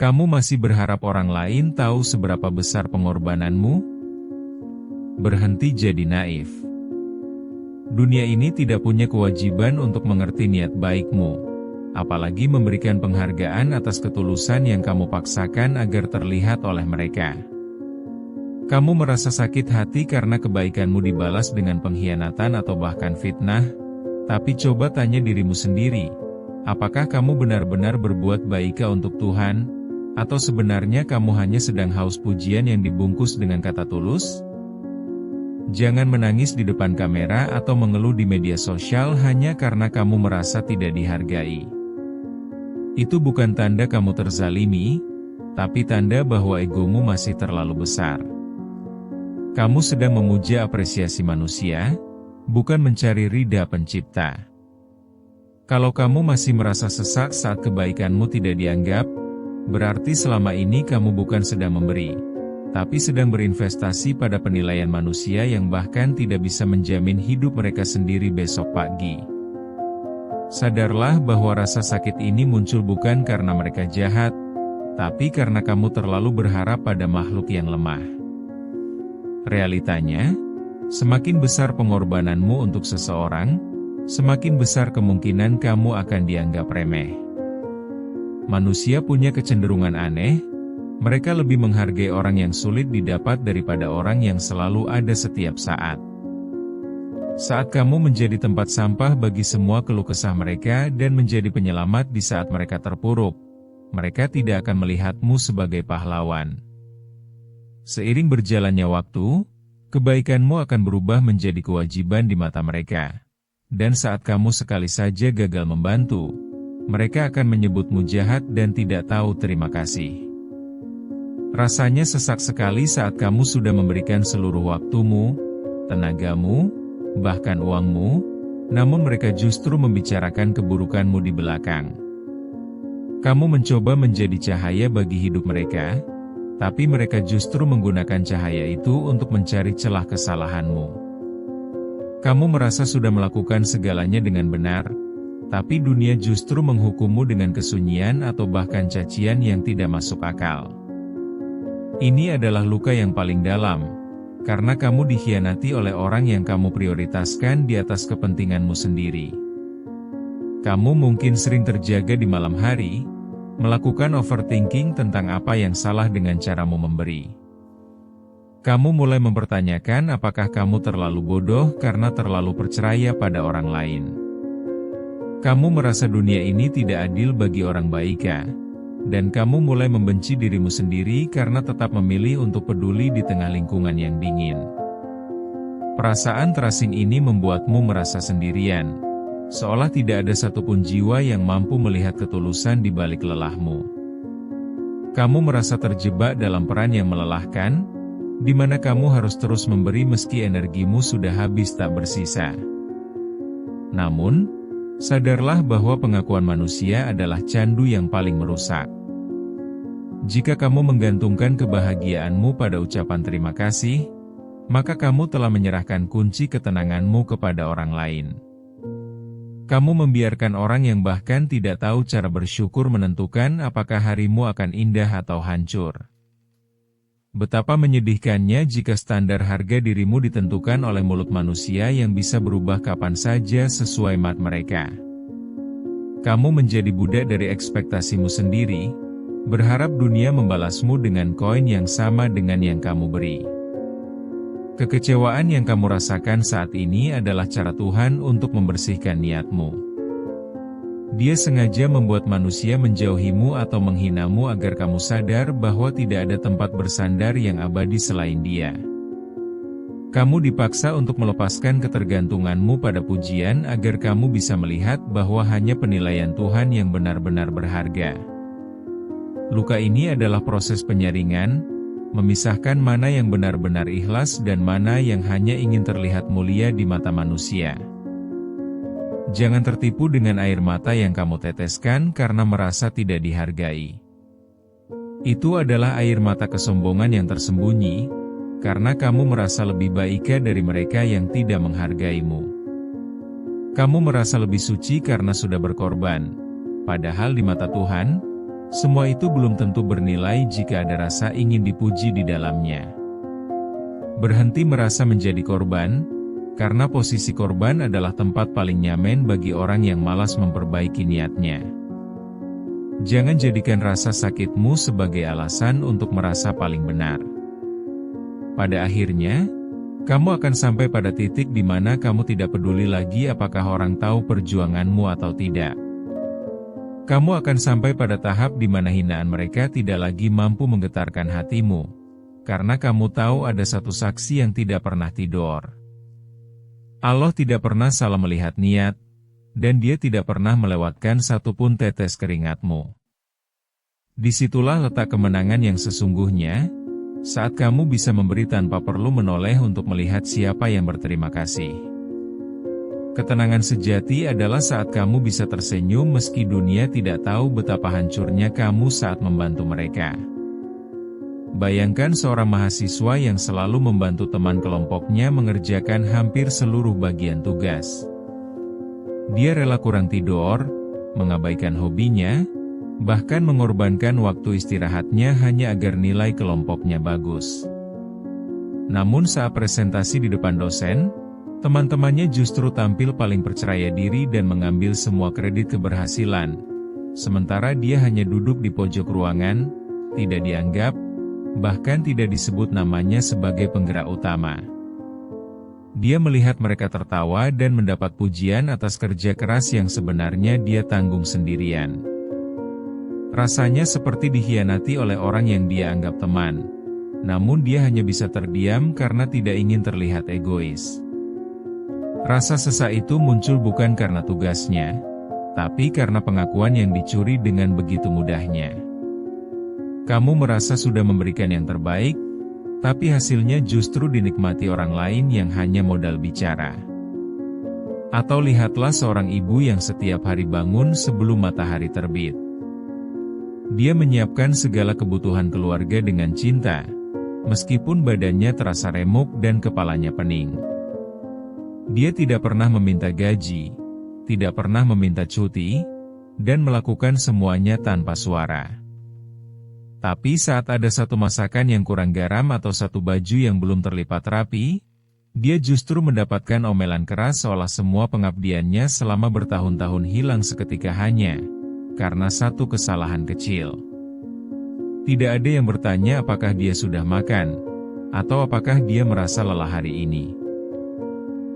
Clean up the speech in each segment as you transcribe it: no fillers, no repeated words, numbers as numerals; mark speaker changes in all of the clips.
Speaker 1: Kamu masih berharap orang lain tahu seberapa besar pengorbananmu? Berhenti jadi naif. Dunia ini tidak punya kewajiban untuk mengerti niat baikmu, apalagi memberikan penghargaan atas ketulusan yang kamu paksakan agar terlihat oleh mereka. Kamu merasa sakit hati karena kebaikanmu dibalas dengan pengkhianatan atau bahkan fitnah, tapi coba tanya dirimu sendiri, apakah kamu benar-benar berbuat baik untuk Tuhan, atau sebenarnya kamu hanya sedang haus pujian yang dibungkus dengan kata tulus? Jangan menangis di depan kamera atau mengeluh di media sosial hanya karena kamu merasa tidak dihargai. Itu bukan tanda kamu terzalimi, tapi tanda bahwa egomu masih terlalu besar. Kamu sedang memuja apresiasi manusia, bukan mencari ridha Pencipta. Kalau kamu masih merasa sesak saat kebaikanmu tidak dianggap, berarti selama ini kamu bukan sedang memberi, tapi sedang berinvestasi pada penilaian manusia yang bahkan tidak bisa menjamin hidup mereka sendiri besok pagi. Sadarlah bahwa rasa sakit ini muncul bukan karena mereka jahat, tapi karena kamu terlalu berharap pada makhluk yang lemah. Realitanya, semakin besar pengorbananmu untuk seseorang, semakin besar kemungkinan kamu akan dianggap remeh. Manusia punya kecenderungan aneh, mereka lebih menghargai orang yang sulit didapat daripada orang yang selalu ada setiap saat. Saat kamu menjadi tempat sampah bagi semua keluh kesah mereka dan menjadi penyelamat di saat mereka terpuruk, mereka tidak akan melihatmu sebagai pahlawan. Seiring berjalannya waktu, kebaikanmu akan berubah menjadi kewajiban di mata mereka. Dan saat kamu sekali saja gagal membantu, mereka akan menyebutmu jahat dan tidak tahu terima kasih. Rasanya sesak sekali saat kamu sudah memberikan seluruh waktumu, tenagamu, bahkan uangmu, namun mereka justru membicarakan keburukanmu di belakang. Kamu mencoba menjadi cahaya bagi hidup mereka, tapi mereka justru menggunakan cahaya itu untuk mencari celah kesalahanmu. Kamu merasa sudah melakukan segalanya dengan benar, tapi dunia justru menghukummu dengan kesunyian atau bahkan cacian yang tidak masuk akal. Ini adalah luka yang paling dalam, karena kamu dikhianati oleh orang yang kamu prioritaskan di atas kepentinganmu sendiri. Kamu mungkin sering terjaga di malam hari, melakukan overthinking tentang apa yang salah dengan caramu memberi. Kamu mulai mempertanyakan apakah kamu terlalu bodoh karena terlalu percaya pada orang lain. Kamu merasa dunia ini tidak adil bagi orang baik, dan kamu mulai membenci dirimu sendiri karena tetap memilih untuk peduli di tengah lingkungan yang dingin. Perasaan terasing ini membuatmu merasa sendirian, seolah tidak ada satupun jiwa yang mampu melihat ketulusan di balik lelahmu. Kamu merasa terjebak dalam peran yang melelahkan, di mana kamu harus terus memberi meski energimu sudah habis tak bersisa. Namun, sadarlah bahwa pengakuan manusia adalah candu yang paling merusak. Jika kamu menggantungkan kebahagiaanmu pada ucapan terima kasih, maka kamu telah menyerahkan kunci ketenanganmu kepada orang lain. Kamu membiarkan orang yang bahkan tidak tahu cara bersyukur menentukan apakah harimu akan indah atau hancur. Betapa menyedihkannya jika standar harga dirimu ditentukan oleh mulut manusia yang bisa berubah kapan saja sesuai mat mereka. Kamu menjadi budak dari ekspektasimu sendiri, berharap dunia membalasmu dengan koin yang sama dengan yang kamu beri. Kekecewaan yang kamu rasakan saat ini adalah cara Tuhan untuk membersihkan niatmu. Dia sengaja membuat manusia menjauhimu atau menghinamu agar kamu sadar bahwa tidak ada tempat bersandar yang abadi selain Dia. Kamu dipaksa untuk melepaskan ketergantunganmu pada pujian agar kamu bisa melihat bahwa hanya penilaian Tuhan yang benar-benar berharga. Luka ini adalah proses penyaringan, memisahkan mana yang benar-benar ikhlas dan mana yang hanya ingin terlihat mulia di mata manusia. Jangan tertipu dengan air mata yang kamu teteskan karena merasa tidak dihargai. Itu adalah air mata kesombongan yang tersembunyi, karena kamu merasa lebih baik dari mereka yang tidak menghargaimu. Kamu merasa lebih suci karena sudah berkorban, padahal di mata Tuhan, Semua itu belum tentu bernilai jika ada rasa ingin dipuji di dalamnya. Berhenti merasa menjadi korban, karena posisi korban adalah tempat paling nyaman bagi orang yang malas memperbaiki niatnya. Jangan jadikan rasa sakitmu sebagai alasan untuk merasa paling benar. Pada akhirnya, kamu akan sampai pada titik di mana kamu tidak peduli lagi apakah orang tahu perjuanganmu atau tidak. Kamu akan sampai pada tahap di mana hinaan mereka tidak lagi mampu menggetarkan hatimu, karena kamu tahu ada satu saksi yang tidak pernah tidur. Allah tidak pernah salah melihat niat, dan Dia tidak pernah melewatkan satupun tetes keringatmu. Disitulah letak kemenangan yang sesungguhnya, saat kamu bisa memberi tanpa perlu menoleh untuk melihat siapa yang berterima kasih. Ketenangan sejati adalah saat kamu bisa tersenyum meski dunia tidak tahu betapa hancurnya kamu saat membantu mereka. Bayangkan seorang mahasiswa yang selalu membantu teman kelompoknya mengerjakan hampir seluruh bagian tugas. Dia rela kurang tidur, mengabaikan hobinya, bahkan mengorbankan waktu istirahatnya hanya agar nilai kelompoknya bagus. Namun saat presentasi di depan dosen, teman-temannya justru tampil paling percaya diri dan mengambil semua kredit keberhasilan. Sementara dia hanya duduk di pojok ruangan, tidak dianggap, bahkan tidak disebut namanya sebagai penggerak utama. Dia melihat mereka tertawa dan mendapat pujian atas kerja keras yang sebenarnya dia tanggung sendirian. Rasanya seperti dikhianati oleh orang yang dia anggap teman. Namun dia hanya bisa terdiam karena tidak ingin terlihat egois. Rasa sesak itu muncul bukan karena tugasnya, tapi karena pengakuan yang dicuri dengan begitu mudahnya. Kamu merasa sudah memberikan yang terbaik, tapi hasilnya justru dinikmati orang lain yang hanya modal bicara. Atau lihatlah seorang ibu yang setiap hari bangun sebelum matahari terbit. Dia menyiapkan segala kebutuhan keluarga dengan cinta, meskipun badannya terasa remuk dan kepalanya pening. Dia tidak pernah meminta gaji, tidak pernah meminta cuti, dan melakukan semuanya tanpa suara. Tapi saat ada satu masakan yang kurang garam atau satu baju yang belum terlipat rapi, dia justru mendapatkan omelan keras seolah semua pengabdiannya selama bertahun-tahun hilang seketika hanya karena satu kesalahan kecil. Tidak ada yang bertanya apakah dia sudah makan, atau apakah dia merasa lelah hari ini.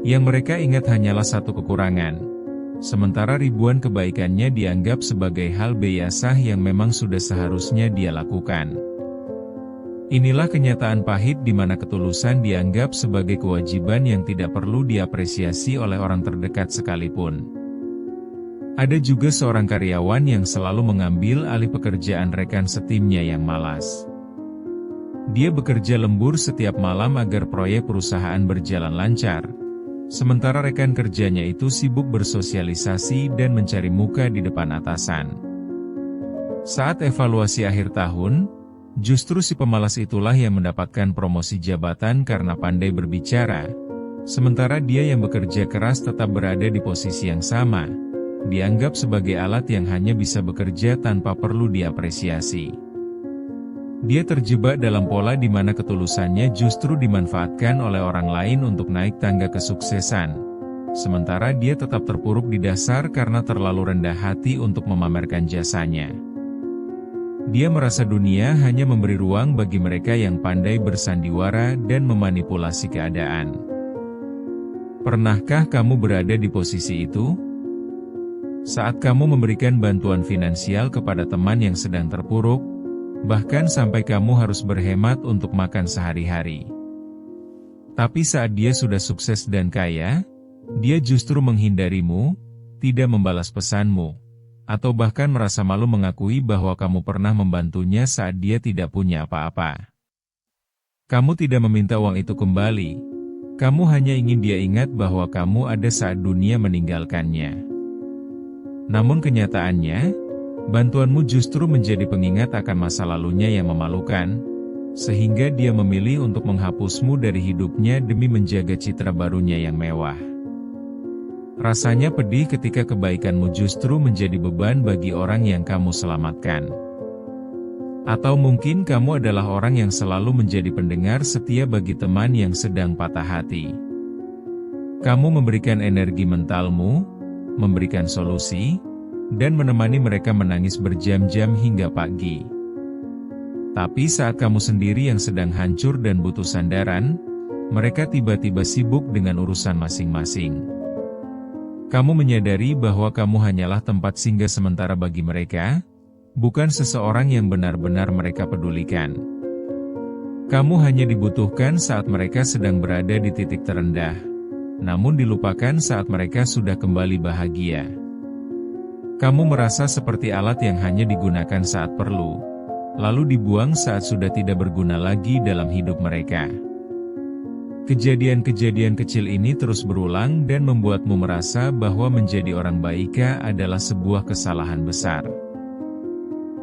Speaker 1: Yang mereka ingat hanyalah satu kekurangan, sementara ribuan kebaikannya dianggap sebagai hal biasa yang memang sudah seharusnya dia lakukan. Inilah kenyataan pahit di mana ketulusan dianggap sebagai kewajiban yang tidak perlu diapresiasi oleh orang terdekat sekalipun. Ada juga seorang karyawan yang selalu mengambil alih pekerjaan rekan setimnya yang malas. Dia bekerja lembur setiap malam agar proyek perusahaan berjalan lancar, sementara rekan kerjanya itu sibuk bersosialisasi dan mencari muka di depan atasan. Saat evaluasi akhir tahun, justru si pemalas itulah yang mendapatkan promosi jabatan karena pandai berbicara, sementara dia yang bekerja keras tetap berada di posisi yang sama, dianggap sebagai alat yang hanya bisa bekerja tanpa perlu diapresiasi. Dia terjebak dalam pola di mana ketulusannya justru dimanfaatkan oleh orang lain untuk naik tangga kesuksesan, sementara dia tetap terpuruk di dasar karena terlalu rendah hati untuk memamerkan jasanya. Dia merasa dunia hanya memberi ruang bagi mereka yang pandai bersandiwara dan memanipulasi keadaan. Pernahkah kamu berada di posisi itu? Saat kamu memberikan bantuan finansial kepada teman yang sedang terpuruk, bahkan sampai kamu harus berhemat untuk makan sehari-hari. Tapi saat dia sudah sukses dan kaya, dia justru menghindarimu, tidak membalas pesanmu, atau bahkan merasa malu mengakui bahwa kamu pernah membantunya saat dia tidak punya apa-apa. Kamu tidak meminta uang itu kembali, kamu hanya ingin dia ingat bahwa kamu ada saat dunia meninggalkannya. Namun kenyataannya, bantuanmu justru menjadi pengingat akan masa lalunya yang memalukan, sehingga dia memilih untuk menghapusmu dari hidupnya demi menjaga citra barunya yang mewah. Rasanya pedih ketika kebaikanmu justru menjadi beban bagi orang yang kamu selamatkan. Atau mungkin kamu adalah orang yang selalu menjadi pendengar setia bagi teman yang sedang patah hati. Kamu memberikan energi mentalmu, memberikan solusi, dan menemani mereka menangis berjam-jam hingga pagi. Tapi saat kamu sendiri yang sedang hancur dan butuh sandaran, mereka tiba-tiba sibuk dengan urusan masing-masing. Kamu menyadari bahwa kamu hanyalah tempat singgah sementara bagi mereka, bukan seseorang yang benar-benar mereka pedulikan. Kamu hanya dibutuhkan saat mereka sedang berada di titik terendah, namun dilupakan saat mereka sudah kembali bahagia. Kamu merasa seperti alat yang hanya digunakan saat perlu, lalu dibuang saat sudah tidak berguna lagi dalam hidup mereka. Kejadian-kejadian kecil ini terus berulang dan membuatmu merasa bahwa menjadi orang baik adalah sebuah kesalahan besar.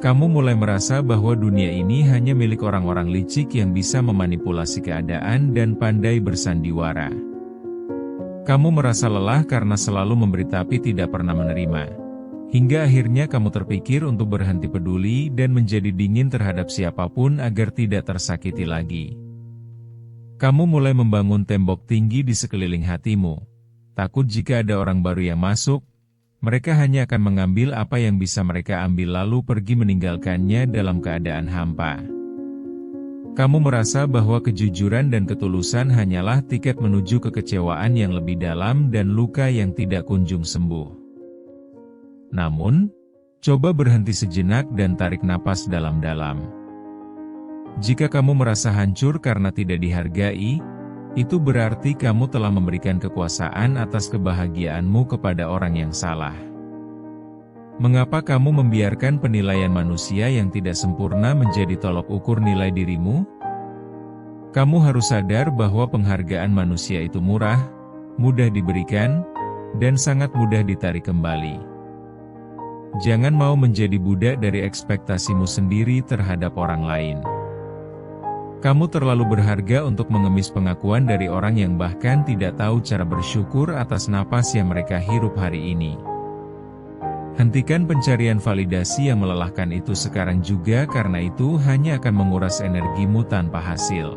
Speaker 1: Kamu mulai merasa bahwa dunia ini hanya milik orang-orang licik yang bisa memanipulasi keadaan dan pandai bersandiwara. Kamu merasa lelah karena selalu memberi tapi tidak pernah menerima. Hingga akhirnya kamu terpikir untuk berhenti peduli dan menjadi dingin terhadap siapapun agar tidak tersakiti lagi. Kamu mulai membangun tembok tinggi di sekeliling hatimu. Takut jika ada orang baru yang masuk, mereka hanya akan mengambil apa yang bisa mereka ambil lalu pergi meninggalkannya dalam keadaan hampa. Kamu merasa bahwa kejujuran dan ketulusan hanyalah tiket menuju kekecewaan yang lebih dalam dan luka yang tidak kunjung sembuh. Namun, coba berhenti sejenak dan tarik napas dalam-dalam. Jika kamu merasa hancur karena tidak dihargai, itu berarti kamu telah memberikan kekuasaan atas kebahagiaanmu kepada orang yang salah. Mengapa kamu membiarkan penilaian manusia yang tidak sempurna menjadi tolok ukur nilai dirimu? Kamu harus sadar bahwa penghargaan manusia itu murah, mudah diberikan, dan sangat mudah ditarik kembali. Jangan mau menjadi budak dari ekspektasimu sendiri terhadap orang lain. Kamu terlalu berharga untuk mengemis pengakuan dari orang yang bahkan tidak tahu cara bersyukur atas napas yang mereka hirup hari ini. Hentikan pencarian validasi yang melelahkan itu sekarang juga karena itu hanya akan menguras energimu tanpa hasil.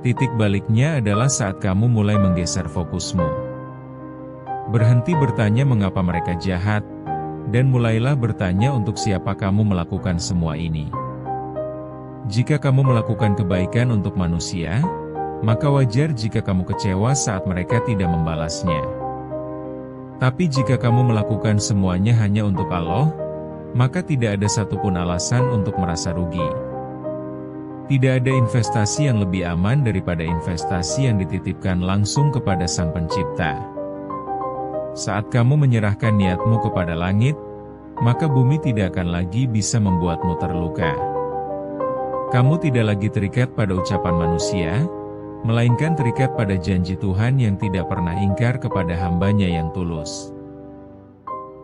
Speaker 1: Titik baliknya adalah saat kamu mulai menggeser fokusmu. Berhenti bertanya mengapa mereka jahat, dan mulailah bertanya untuk siapa kamu melakukan semua ini. Jika kamu melakukan kebaikan untuk manusia, maka wajar jika kamu kecewa saat mereka tidak membalasnya. Tapi jika kamu melakukan semuanya hanya untuk Allah, maka tidak ada satupun alasan untuk merasa rugi. Tidak ada investasi yang lebih aman daripada investasi yang dititipkan langsung kepada Sang Pencipta. Saat kamu menyerahkan niatmu kepada langit, maka bumi tidak akan lagi bisa membuatmu terluka. Kamu tidak lagi terikat pada ucapan manusia, melainkan terikat pada janji Tuhan yang tidak pernah ingkar kepada hambanya yang tulus.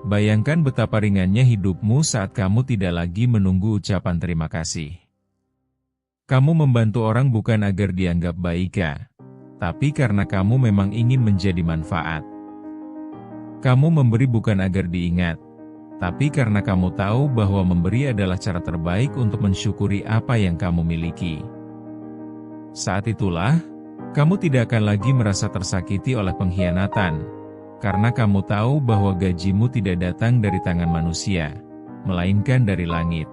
Speaker 1: Bayangkan betapa ringannya hidupmu saat kamu tidak lagi menunggu ucapan terima kasih. Kamu membantu orang bukan agar dianggap baik, tapi karena kamu memang ingin menjadi manfaat. Kamu memberi bukan agar diingat, tapi karena kamu tahu bahwa memberi adalah cara terbaik untuk mensyukuri apa yang kamu miliki. Saat itulah, kamu tidak akan lagi merasa tersakiti oleh pengkhianatan, karena kamu tahu bahwa gajimu tidak datang dari tangan manusia, melainkan dari langit.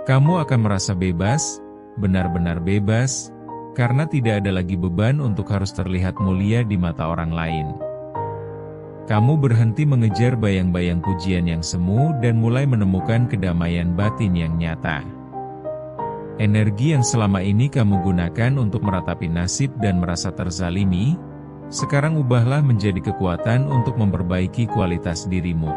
Speaker 1: Kamu akan merasa bebas, benar-benar bebas, karena tidak ada lagi beban untuk harus terlihat mulia di mata orang lain. Kamu berhenti mengejar bayang-bayang pujian yang semu dan mulai menemukan kedamaian batin yang nyata. Energi yang selama ini kamu gunakan untuk meratapi nasib dan merasa terzalimi, sekarang ubahlah menjadi kekuatan untuk memperbaiki kualitas dirimu.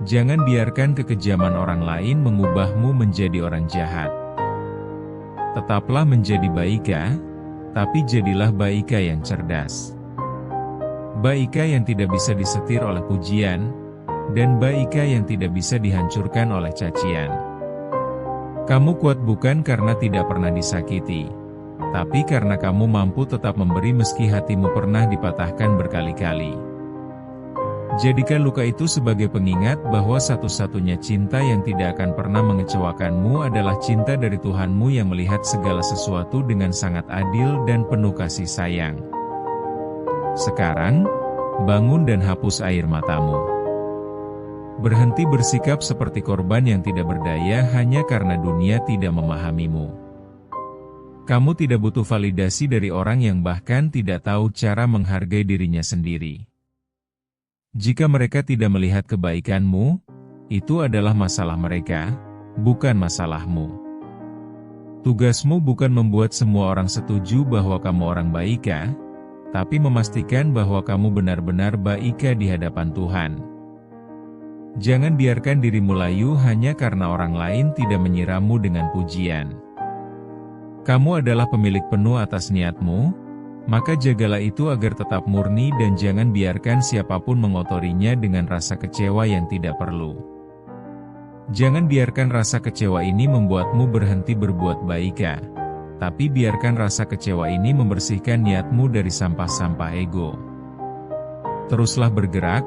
Speaker 1: Jangan biarkan kekejaman orang lain mengubahmu menjadi orang jahat. Tetaplah menjadi baika, tapi jadilah baika yang cerdas. Baika yang tidak bisa disetir oleh pujian, dan baika yang tidak bisa dihancurkan oleh cacian. Kamu kuat bukan karena tidak pernah disakiti, tapi karena kamu mampu tetap memberi meski hatimu pernah dipatahkan berkali-kali. Jadikan luka itu sebagai pengingat bahwa satu-satunya cinta yang tidak akan pernah mengecewakanmu adalah cinta dari Tuhanmu yang melihat segala sesuatu dengan sangat adil dan penuh kasih sayang. Sekarang, bangun dan hapus air matamu. Berhenti bersikap seperti korban yang tidak berdaya hanya karena dunia tidak memahamimu. Kamu tidak butuh validasi dari orang yang bahkan tidak tahu cara menghargai dirinya sendiri. Jika mereka tidak melihat kebaikanmu, itu adalah masalah mereka, bukan masalahmu. Tugasmu bukan membuat semua orang setuju bahwa kamu orang baik, tapi memastikan bahwa kamu benar-benar baik di hadapan Tuhan. Jangan biarkan dirimu layu hanya karena orang lain tidak menyiramu dengan pujian. Kamu adalah pemilik penuh atas niatmu, maka jagalah itu agar tetap murni dan jangan biarkan siapapun mengotorinya dengan rasa kecewa yang tidak perlu. Jangan biarkan rasa kecewa ini membuatmu berhenti berbuat baik, tapi biarkan rasa kecewa ini membersihkan niatmu dari sampah-sampah ego. Teruslah bergerak,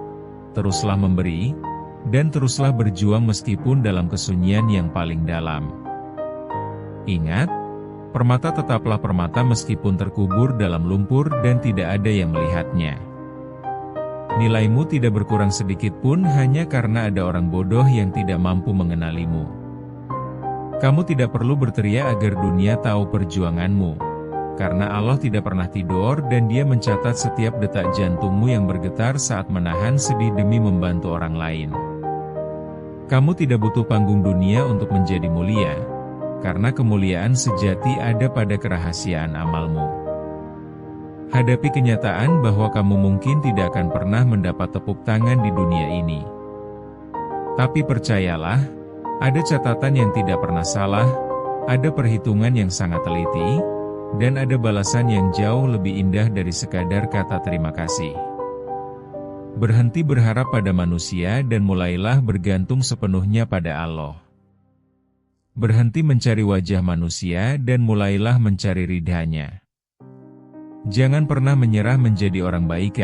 Speaker 1: teruslah memberi, dan teruslah berjuang meskipun dalam kesunyian yang paling dalam. Ingat, permata tetaplah permata meskipun terkubur dalam lumpur dan tidak ada yang melihatnya. Nilaimu tidak berkurang sedikit pun hanya karena ada orang bodoh yang tidak mampu mengenalimu. Kamu tidak perlu berteriak agar dunia tahu perjuanganmu, karena Allah tidak pernah tidur dan Dia mencatat setiap detak jantungmu yang bergetar saat menahan sedih demi membantu orang lain. Kamu tidak butuh panggung dunia untuk menjadi mulia, karena kemuliaan sejati ada pada kerahasiaan amalmu. Hadapi kenyataan bahwa kamu mungkin tidak akan pernah mendapat tepuk tangan di dunia ini. Tapi percayalah, ada catatan yang tidak pernah salah, ada perhitungan yang sangat teliti, dan ada balasan yang jauh lebih indah dari sekadar kata terima kasih. Berhenti berharap pada manusia dan mulailah bergantung sepenuhnya pada Allah. Berhenti mencari wajah manusia dan mulailah mencari ridhanya. Jangan pernah menyerah menjadi orang baik,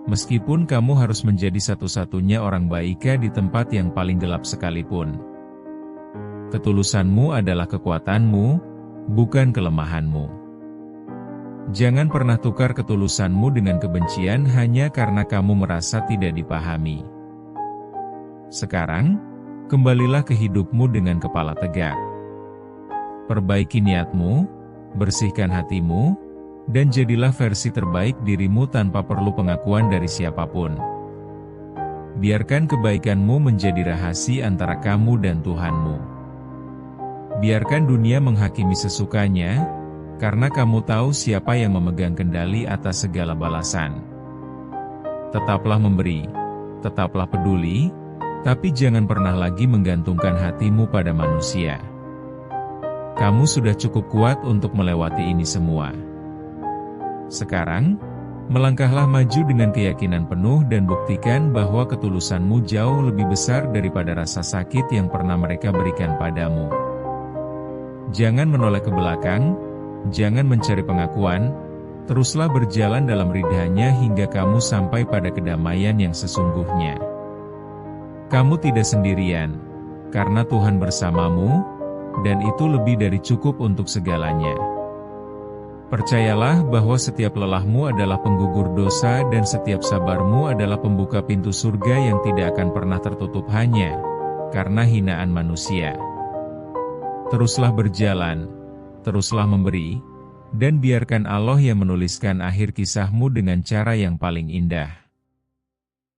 Speaker 1: meskipun kamu harus menjadi satu-satunya orang baik di tempat yang paling gelap sekalipun. Ketulusanmu adalah kekuatanmu, bukan kelemahanmu. Jangan pernah tukar ketulusanmu dengan kebencian hanya karena kamu merasa tidak dipahami. Sekarang, kembalilah ke hidupmu dengan kepala tegak. Perbaiki niatmu, bersihkan hatimu, dan jadilah versi terbaik dirimu tanpa perlu pengakuan dari siapapun. Biarkan kebaikanmu menjadi rahasia antara kamu dan Tuhanmu. Biarkan dunia menghakimi sesukanya, karena kamu tahu siapa yang memegang kendali atas segala balasan. Tetaplah memberi, tetaplah peduli, tapi jangan pernah lagi menggantungkan hatimu pada manusia. Kamu sudah cukup kuat untuk melewati ini semua. Sekarang, melangkahlah maju dengan keyakinan penuh dan buktikan bahwa ketulusanmu jauh lebih besar daripada rasa sakit yang pernah mereka berikan padamu. Jangan menoleh ke belakang, jangan mencari pengakuan, teruslah berjalan dalam ridhanya hingga kamu sampai pada kedamaian yang sesungguhnya. Kamu tidak sendirian, karena Tuhan bersamamu, dan itu lebih dari cukup untuk segalanya. Percayalah bahwa setiap lelahmu adalah penggugur dosa dan setiap sabarmu adalah pembuka pintu surga yang tidak akan pernah tertutup hanya karena hinaan manusia. Teruslah berjalan, teruslah memberi, dan biarkan Allah yang menuliskan akhir kisahmu dengan cara yang paling indah.